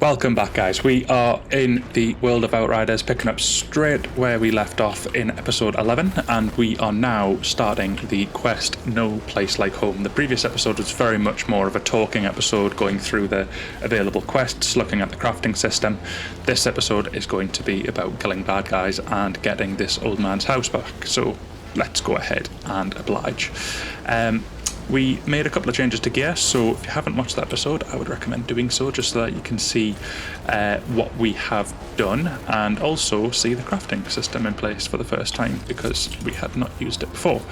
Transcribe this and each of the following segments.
Welcome back, guys. We are in the world of Outriders, picking up straight where we left off in episode 11, and we are now starting the quest No Place Like Home. The previous episode was very much more of a talking episode, going through the available quests, looking at the crafting system. This episode is going to be about killing bad guys and getting this old man's house back, so let's go ahead and oblige. We made a couple of changes to gear, so if you haven't watched that episode, I would recommend doing so, just so that you can see what we have done and also see the crafting system in place for the first time, because we had not used it before.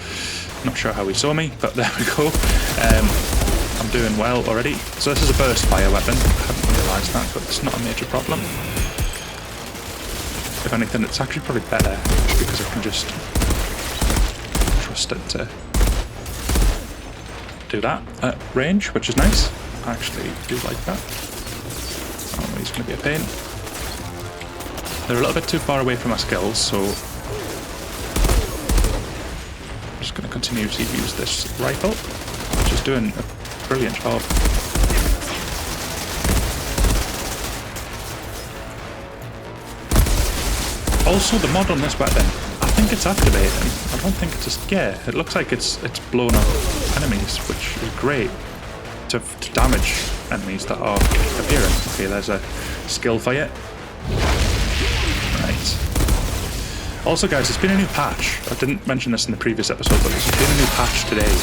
Not sure how he saw me, but there we go. I'm doing well already. So this is a burst fire weapon. I hadn't realised that, but it's not a major problem. If anything, it's actually probably better because I can just trust it to do that at range, which is nice. I actually do like that. Oh, he's going to be a pain. They're a little bit too far away from our skills, so I'm just going to continue to use this rifle, which is doing a brilliant job. Also, the mod on this weapon, I think it's activating. I don't think it's just, yeah, it looks like it's blown up enemies, which is great to damage enemies that are appearing. Okay, there's a skill for you. Right. Also, guys, there's been a new patch. I didn't mention this in the previous episode, but there's been a new patch today,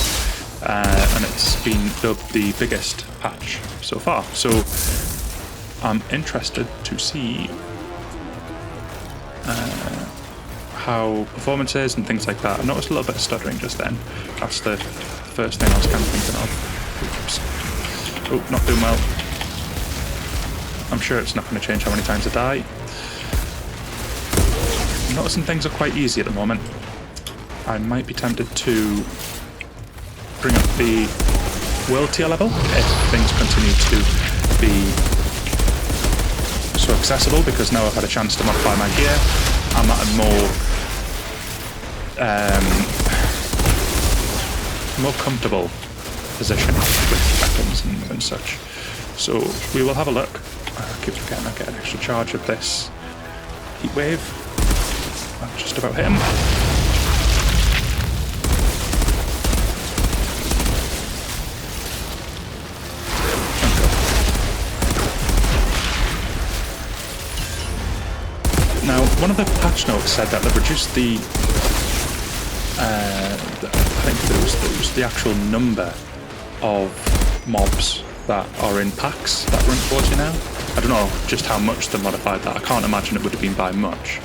and it's been the biggest patch so far. So I'm interested to see how performance is and things like that. I noticed a little bit of stuttering just then. That's the first thing I was kind of thinking of. Oops. Oh, not doing well. I'm sure it's not going to change how many times I die. I'm noticing things are quite easy at the moment. I might be tempted to bring up the world tier level if things continue to be so accessible, because now I've had a chance to modify my gear. I'm at a more comfortable position with weapons and such. So we will have a look. I keep forgetting I get an extra charge of this heat wave. I've just about hit him. Now, one of the patch notes said that they've reduced the I think there was the actual number of mobs that are in packs that run towards you now. I don't know just how much they modified that. I can't imagine it would have been by much.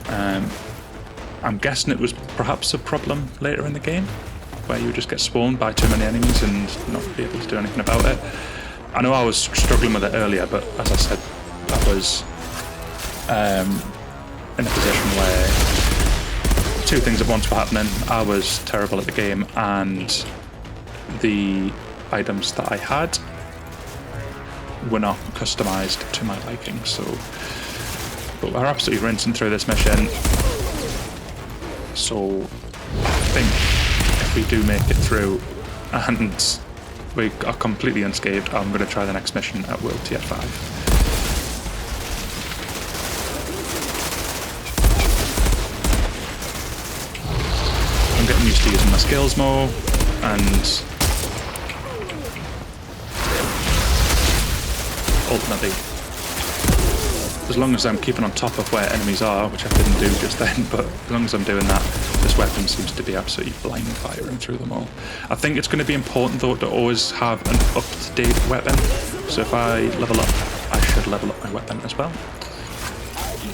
I'm guessing it was perhaps a problem later in the game, where you would just get spawned by too many enemies and not be able to do anything about it. I know I was struggling with it earlier, but as I said, I was in a position where two things at once were happening. I was terrible at the game, and the items that I had were not customized to my liking. So, but we're absolutely rinsing through this mission. So I think if we do make it through and we are completely unscathed, I'm going to try the next mission at World Tier 5. Getting used to using my skills more, and ultimately, as long as I'm keeping on top of where enemies are, which I didn't do just then, but as long as I'm doing that, this weapon seems to be absolutely blind firing through them all. I think it's going to be important though to always have an up-to-date weapon, so if I level up, I should level up my weapon as well.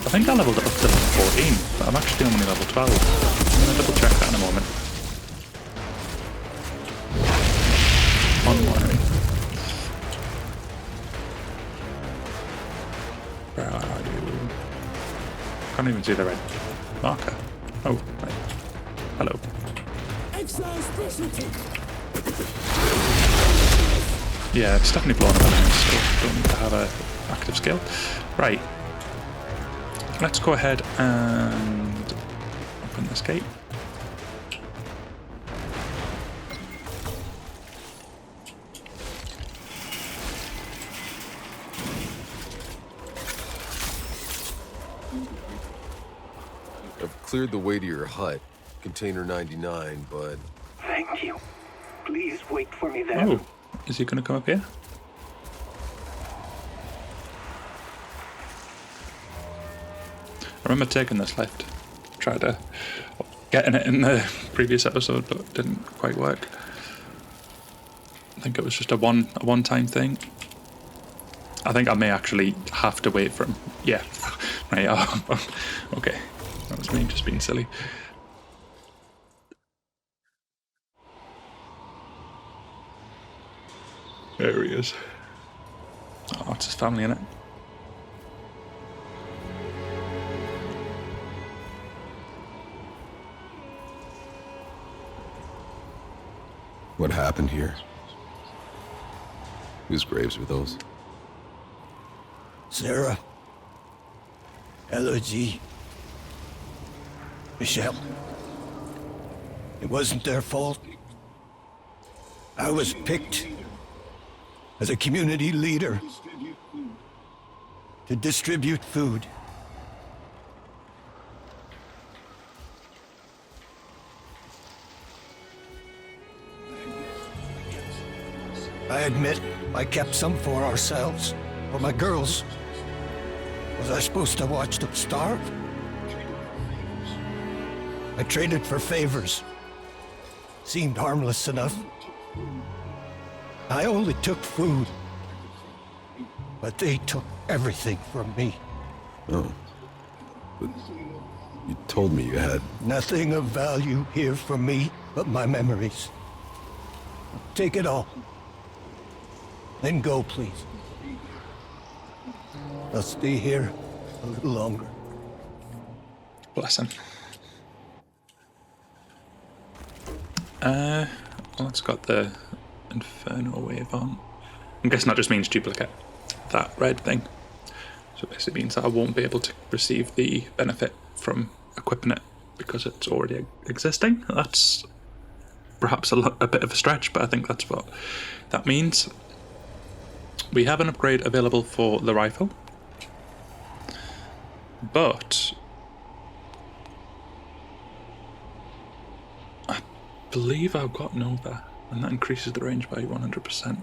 I think I leveled it up to level 14, but I'm actually only level 12. I'm going to double check that in a moment. Unwiring. Where are you? Can't even see the red marker. Oh, right. Hello. Yeah, it's definitely blown up enemies, so don't need to have an active skill. Right. Let's go ahead and open this gate. I've cleared the way to your hut, container 99, but... Thank you. Please wait for me there. Oh, is he going to come up here? I remember taking this lift. Tried to getting it in the previous episode, but it didn't quite work. I think it was just a one-time thing. I think I may actually have to wait for him. Yeah, right. Okay, that was me just being silly. There he is. Oh, it's his family, innit? What happened here? Whose graves were those? Sarah. Elodie. Michelle. It wasn't their fault. I was picked as a community leader to distribute food. I admit I kept some for ourselves, for my girls. Was I supposed to watch them starve? I traded for favors. Seemed harmless enough. I only took food, but they took everything from me. Oh. But you told me you had... Nothing of value here for me but my memories. Take it all. Then go, please. I'll stay here a little longer. Bless him. Well, it's got the Inferno wave on. I'm guessing that just means duplicate that red thing. So it basically means that I won't be able to receive the benefit from equipping it because it's already existing. That's perhaps a bit of a stretch, but I think that's what that means. We have an upgrade available for the rifle, but I believe I've got Nova, and that increases the range by 100%.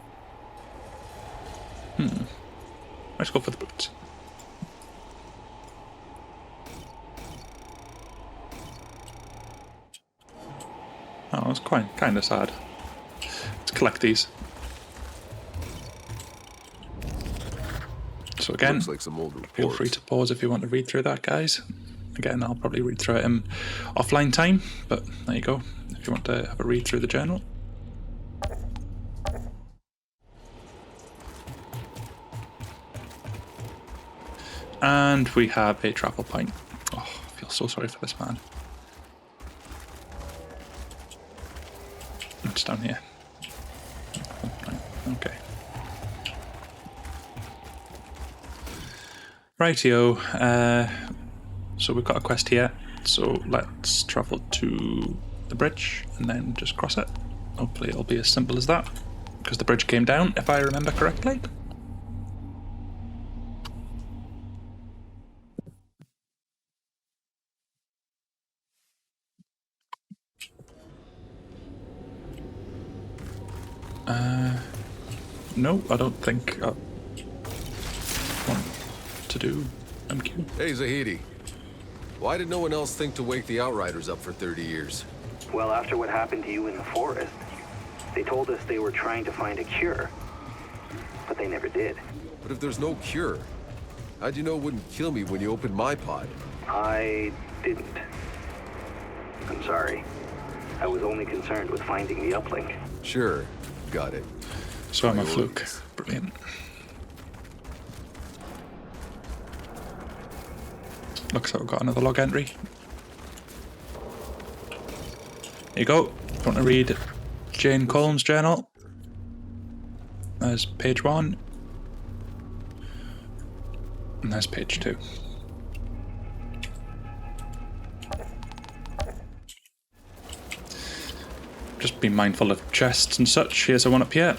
Let's go for the boots. Oh, it's kind of sad. Let's collect these. So again, Looks like some old reports. Feel free to pause if you want to read through that, guys. Again, I'll probably read through it in offline time, but there you go, if you want to have a read through the journal. And we have a travel point. Oh, I feel so sorry for this man. It's down here. Okay. Rightio. So we've got a quest here. So let's travel to the bridge and then just cross it. Hopefully it'll be as simple as that, because the bridge came down, if I remember correctly. No, I don't think I want to do MQ. Hey, Zahidi. Why did no one else think to wake the Outriders up for 30 years? Well, after what happened to you in the forest, they told us they were trying to find a cure, but they never did. But if there's no cure, how'd you know it wouldn't kill me when you opened my pod? I didn't. I'm sorry. I was only concerned with finding the uplink. Sure, got it. So I'm a fluke. Brilliant. Looks like we've got another log entry. Here you go. If you want to read Jane Colm's journal, there's page 1. And there's page 2. Just be mindful of chests and such. Here's a one up here.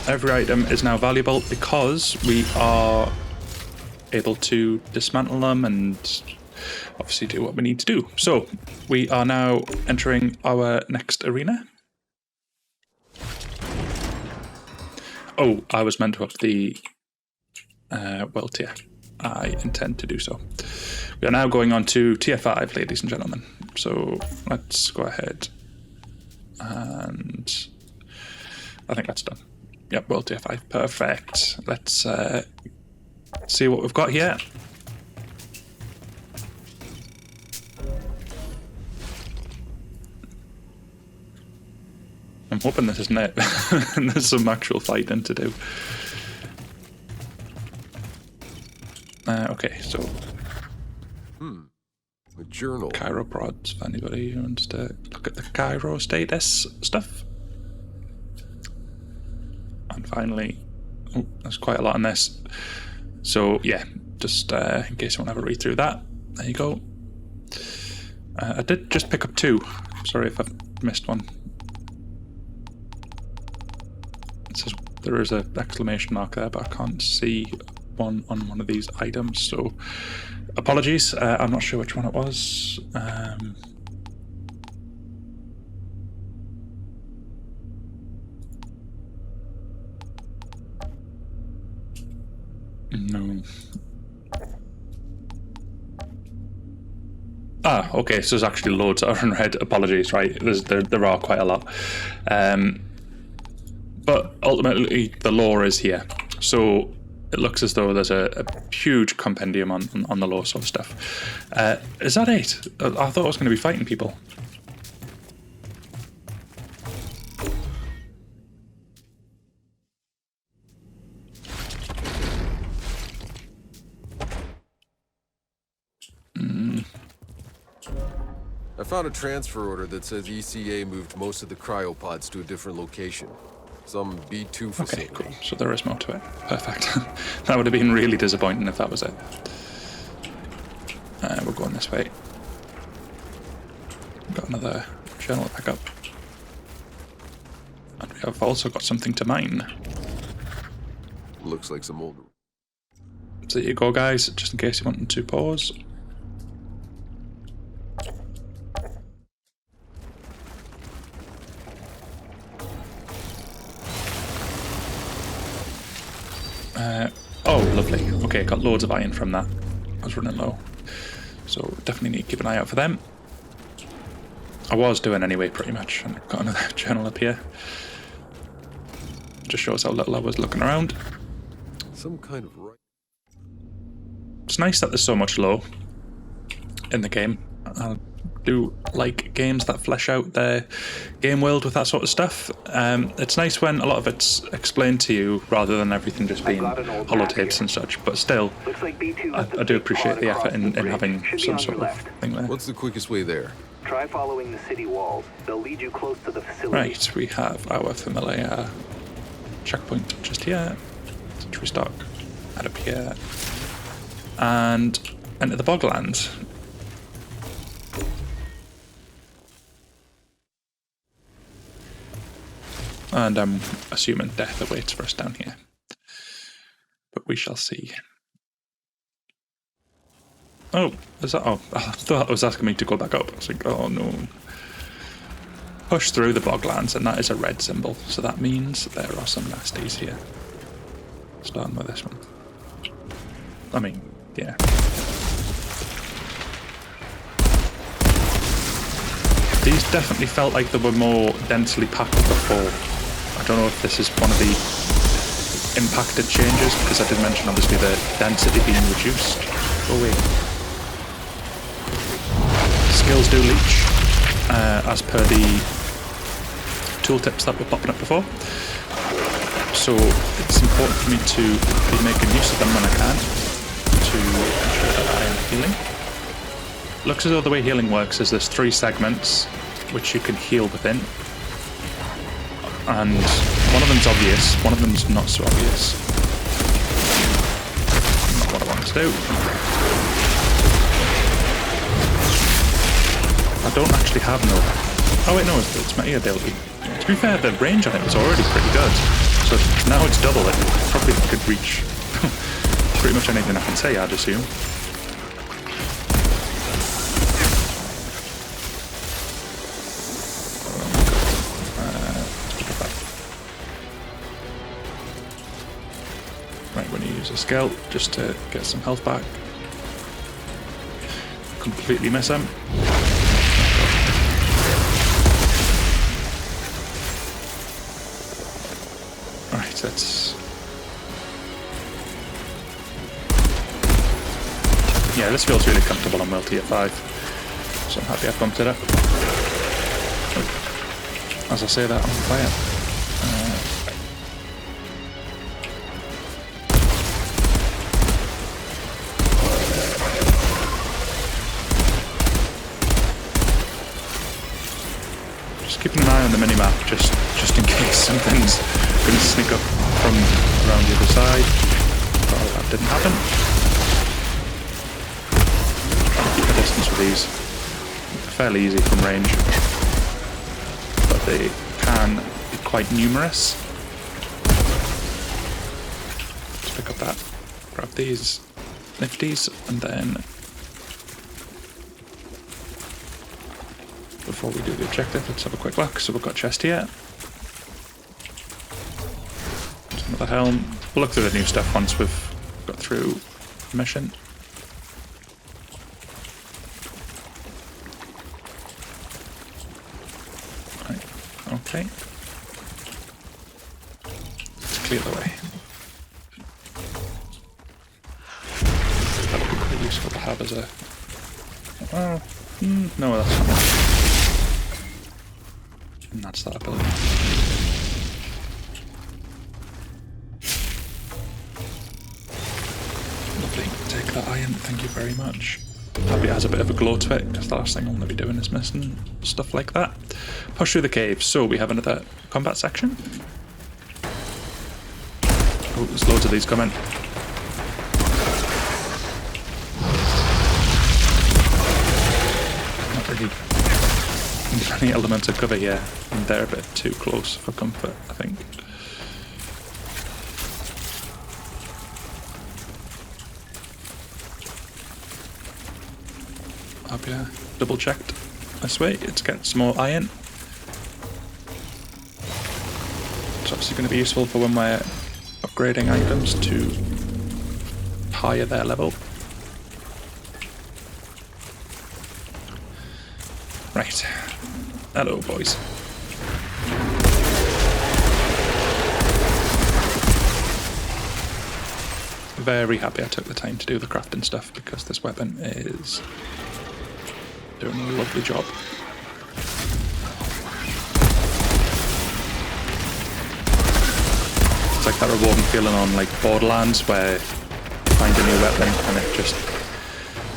Every item is now valuable because we are able to dismantle them and obviously do what we need to do. So we are now entering our next arena. Oh, I was meant to up the world tier. I intend to do so. We are now going on to tier 5, ladies and gentlemen. So let's go ahead and I think that's done. Yep, world tier 5. Perfect. Let's see what we've got here. I'm hoping this isn't it. There's some actual fighting to do. Okay, so A journal. Cairo prods for anybody who wants to look at the Cairo status stuff. And finally, oh, there's quite a lot on this. So yeah, just in case you want to have a read through that, there you go. I did just pick up 2. Sorry if I've missed one. It says there is an exclamation mark there, but I can't see one on one of these items, so apologies. I'm not sure which one it was. No. Ah, okay, so there's actually loads that are in red. Apologies, right? There are quite a lot. But ultimately, the lore is here. So it looks as though there's a huge compendium on the lore sort of stuff. Is that it? I thought I was going to be fighting people. I found a transfer order that says ECA moved most of the cryopods to a different location. Some B2 facility. Okay, cool. So there is more to it. Perfect. That would have been really disappointing if that was it. We're going this way. Got another journal to pick up. And we have also got something to mine. Looks like some old... So there you go, guys, just in case you wanted to pause. Oh, lovely. Okay, got loads of iron from that. I was running low. So definitely need to keep an eye out for them. I was doing anyway, pretty much. And I've got another journal up here. Just shows how little I was looking around. Some kind of... It's nice that there's so much lore in the game. I do like games that flesh out their game world with that sort of stuff. It's nice when a lot of it's explained to you rather than everything just being holotapes and such, but still, Like I do appreciate the effort in having some sort of thing there. What's the quickest way there? Try following the city walls. They'll lead you close to the facility. Right, we have our familiar checkpoint just here. Let's restock. Add up here. And enter the Boglands. And I'm assuming death awaits for us down here. But we shall see. Oh, is that? Oh, I thought it was asking me to go back up. I was like, oh no. Push through the Boglands, and that is a red symbol. So that means there are some nasties here. Starting with this one. I mean, yeah. These definitely felt like they were more densely packed before. I don't know if this is one of the impacted changes, because I did mention obviously the density being reduced. Oh wait. Skills do leech, as per the tooltips that were popping up before. So it's important for me to be making use of them when I can, to ensure that I am healing. Looks as though the way healing works is there's 3 segments which you can heal within. And one of them's obvious, one of them's not so obvious. Not what I want to do. I don't actually have no... Oh wait, no, it's my E ability. To be fair, the range on it was already pretty good. So now it's double it. Probably could reach pretty much anything I can say, I'd assume. Right, we're going to use a scout just to get some health back. Completely miss him. Right, let's... Yeah, this feels really comfortable on World Tier 5, so I'm happy I've bumped it up. As I say that, I'm on fire. Just keeping an eye on the minimap, just in case something's going to sneak up from around the other side. Well, that didn't happen. Keep a distance with these. Fairly easy from range, but they can be quite numerous. Let's pick up that, grab these nifties, and then before we do the objective, let's have a quick look. So we've got a chest here. There's another helm. We'll look through the new stuff once we've got through the mission. Okay. Let's clear the way. That would be quite useful to have as a... Oh, no, that's not it. And that's that ability. Lovely. Take that iron, thank you very much. Happy it has a bit of a glow to it, because the last thing I want to be doing is missing stuff like that. Push through the cave. So we have another combat section. Oh, there's loads of these coming. Not really any elements of cover here, and they're a bit too close for comfort, I think. Up here, double checked this way to get some more iron. It's obviously going to be useful for when we're upgrading items to higher their level. Right, hello boys. Very happy I took the time to do the crafting stuff, because this weapon is doing a lovely job. It's like that rewarding feeling on like Borderlands where you find a new weapon and it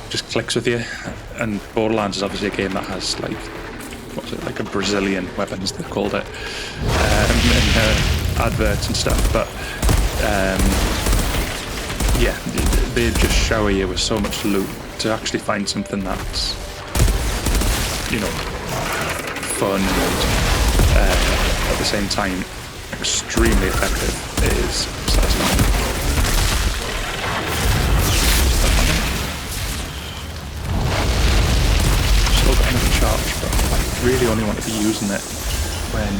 just clicks with you. And Borderlands is obviously a game that has like, what's it, like a Brazilian weapons they called it, in adverts and stuff. But yeah, they just shower you with so much loot. To actually find something that's, you know, fun and at the same time extremely effective is satisfying. Still got another charge, but I really only want to be using it when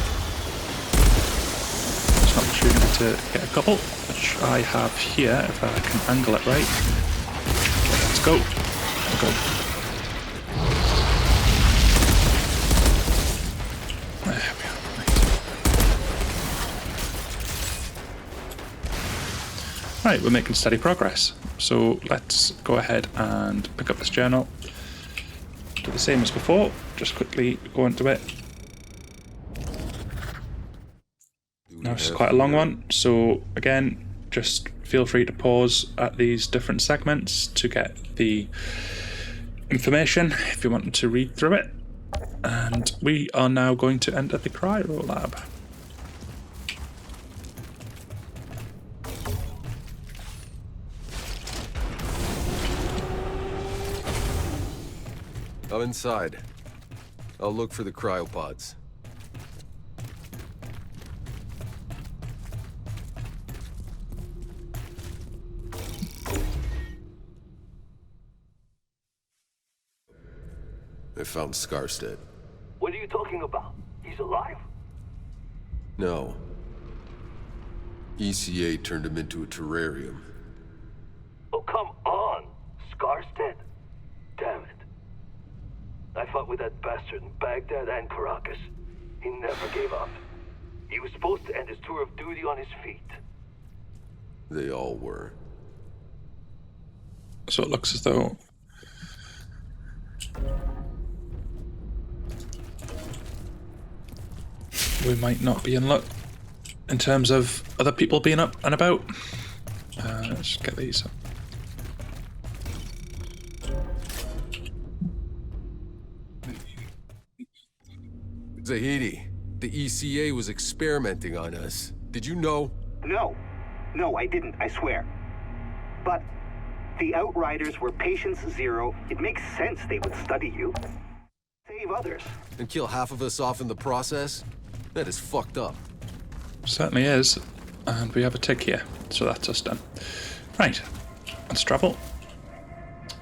there's an opportunity to get a couple, which I have here if I can angle it right. Let's go. Let's go. Right, we're making steady progress. So let's go ahead and pick up this journal. Do the same as before, just quickly go into it. Now it's quite a long one, so again, just feel free to pause at these different segments to get the information if you want to read through it. And we are now going to enter the cryo lab. I'm inside. I'll look for the cryopods. found Skarstead. What are you talking about? He's alive? No. ECA turned him into a terrarium. Oh, come on! Skarstead? Damn it. I fought with that bastard in Baghdad and Caracas. He never gave up. He was supposed to end his tour of duty on his feet. They all were. So it looks as though we might not be in luck in terms of other people being up and about. Let's get these up. Zahidi, the ECA was experimenting on us. Did you know? No, I didn't, I swear. But the Outriders were patients zero. It makes sense they would study you. Save others. And kill half of us off in the process? That is fucked up. Certainly is. And we have a tick here, so that's us done. Right, let's travel.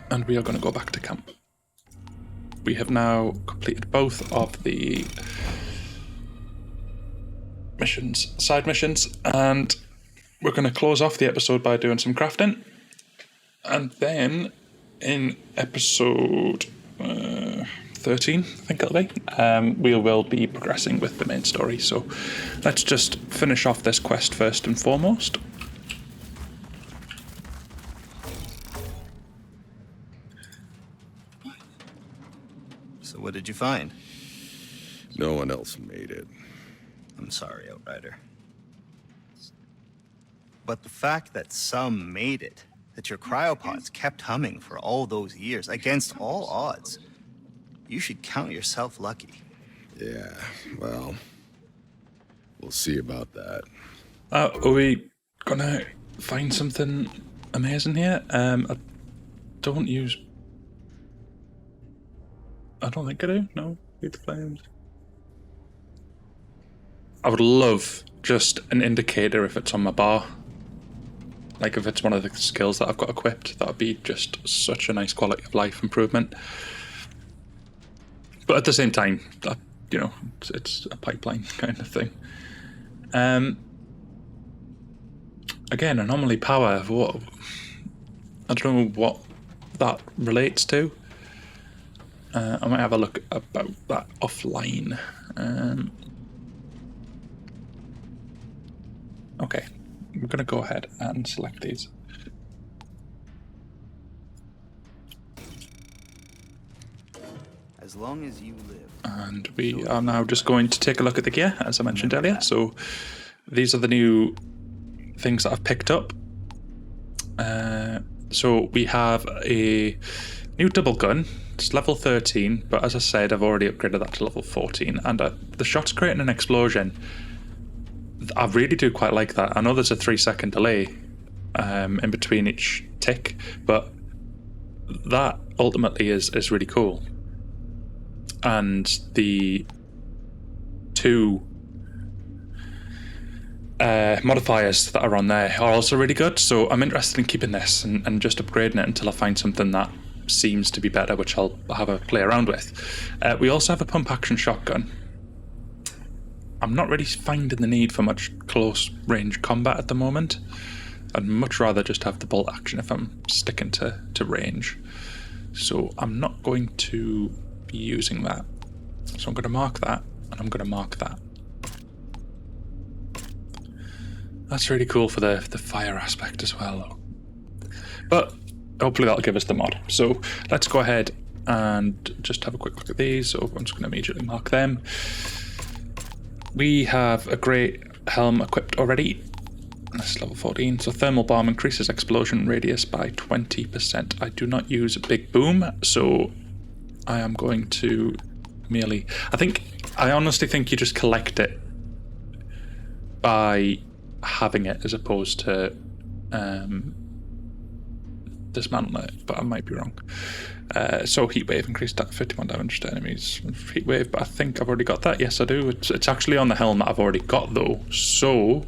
And we are going to go back to camp. We have now completed both of the missions, side missions, and we're going to close off the episode by doing some crafting. And then in episode 13, I think it'll be, we will be progressing with the main story. So let's just finish off this quest first and foremost. So what did you find? No one else made it. I'm sorry, Outrider. But the fact that some made it, that your cryopods kept humming for all those years, against all odds, you should count yourself lucky. Yeah, well, we'll see about that. Are we gonna find something amazing here? I don't think I do. No, read the flames. I would love just an indicator if it's on my bar. Like if it's one of the skills that I've got equipped, that would be just such a nice quality of life improvement. But at the same time, that, you know, it's a pipeline kind of thing. Again, anomaly power. What? I don't know what that relates to. I might have a look about that offline. Okay, we're going to go ahead and select these. As long as you live. And we are now just going to take a look at the gear, as I mentioned earlier. So these are the new things that I've picked up. So we have a new double gun. It's level 13, but as I said, I've already upgraded that to level 14. And the shot's creating an explosion. I really do quite like that. I know there's a 3-second delay in between each tick, but that ultimately is really cool. And the two modifiers that are on there are also really good, so I'm interested in keeping this and just upgrading it until I find something that seems to be better, which I'll have a play around with. We also have a pump action shotgun. I'm not really finding the need for much close range combat at the moment. I'd much rather just have the bolt action if I'm sticking to range. So I'm not going to be using that. So I'm going to mark that, and I'm going to mark that. That's really cool for the fire aspect as well. But hopefully that'll give us the mod. So let's go ahead and just have a quick look at these. So I'm just going to immediately mark them. We have a great helm equipped already. That's level 14. So thermal bomb increases explosion radius by 20%. I do not use big boom, so I am going to merely... I honestly think you just collect it by having it as opposed to dismantling it, but I might be wrong. So heat wave increased at 51 damage to enemies. Heat wave, but I think I've already got that. Yes, I do. It's actually on the helm that I've already got though. So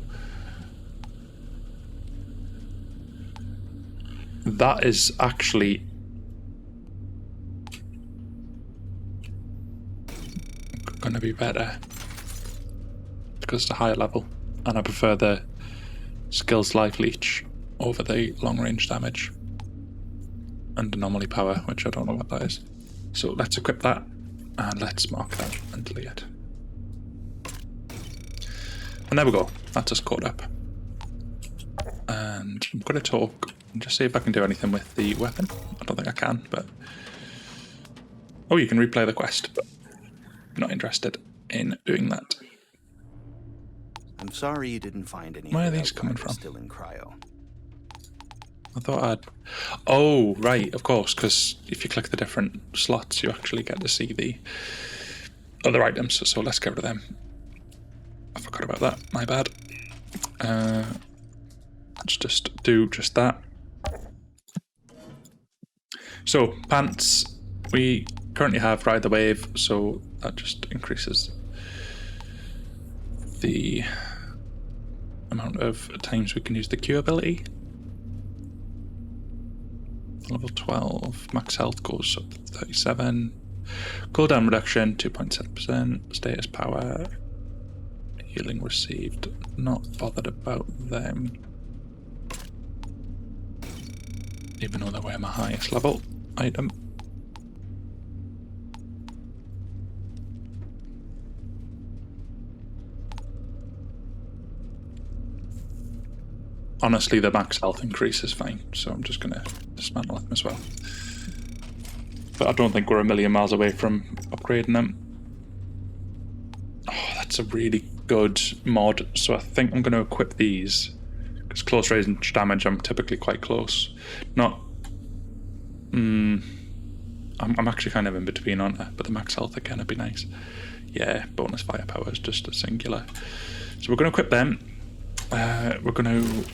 that is actually be better because it's a higher level, and I prefer the skills life leech over the long range damage and anomaly power, which I don't know what that is. So let's equip that and let's mark that and delete it. And there we go, that's us caught up. And I'm going to talk and just see if I can do anything with the weapon. I don't think I can, but... Oh, you can replay the quest, but I'm not interested in doing that. I'm sorry you didn't find any. Where are these coming from? Still in cryo. I thought I'd... Oh, right, of course, because if you click the different slots, you actually get to see the other items, so let's get rid of them. I forgot about that, my bad. Let's just do just that. So, pants, we currently have Ride the Wave, so that just increases the amount of times we can use the Q ability. Level 12, max health goes up to 37. Cooldown reduction, 2.7%. Status power, healing received. Not bothered about them, even though they were my highest level item. Honestly, the max health increase is fine, so I'm just going to dismantle them as well. But I don't think we're a million miles away from upgrading them. Oh, that's a really good mod, so I think I'm going to equip these. Because close range damage, I'm typically quite close. Not... I'm actually kind of in between, aren't I? But the max health again would be nice. Yeah, bonus firepower is just a singular. So we're going to equip them. We're going to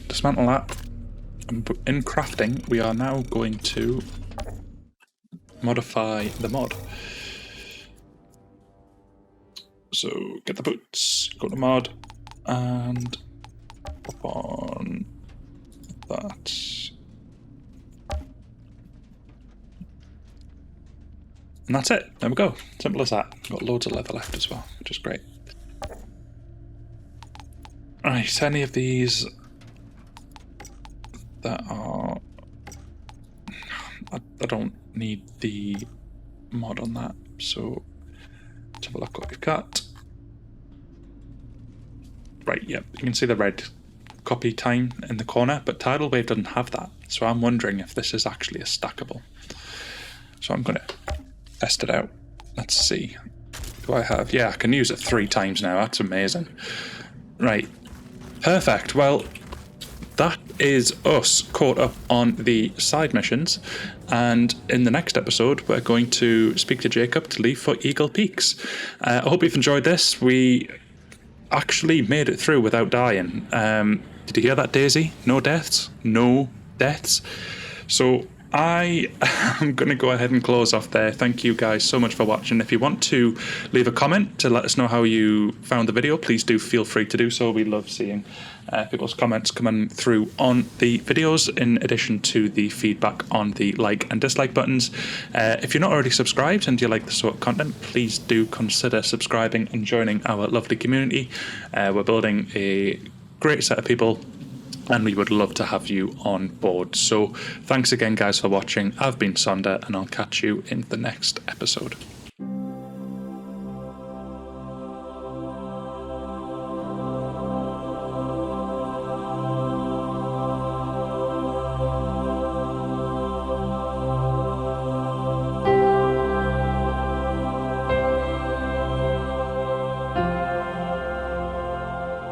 dismantle that. And in crafting, we are now going to modify the mod. So get the boots, go to mod, and pop on that. And that's it. There we go. Simple as that. Got loads of leather left as well, which is great. Right, any of these that are... I don't need the mod on that, so let's have a look what we've got. Right, yep, you can see the red copy time in the corner, but Tidal Wave doesn't have that, so I'm wondering if this is actually a stackable. So I'm going to test it out. Let's see. Do I have... Yeah, I can use it 3 times now. That's amazing. Right. Perfect. Well, that is us caught up on the side missions, and in the next episode we're going to speak to Jacob to leave for Eagle Peaks. I hope you've enjoyed this. We actually made it through without dying. Did you hear that, Daisy? No deaths? No deaths. So I am going to go ahead and close off there. Thank you guys so much for watching. If you want to leave a comment to let us know how you found the video, please do feel free to do so. We love seeing people's comments coming through on the videos, in addition to the feedback on the like and dislike buttons. If you're not already subscribed and you like this sort of content, please do consider subscribing and joining our lovely community. We're building a great set of people, and we would love to have you on board. So thanks again, guys, for watching. I've been Sonder, and I'll catch you in the next episode.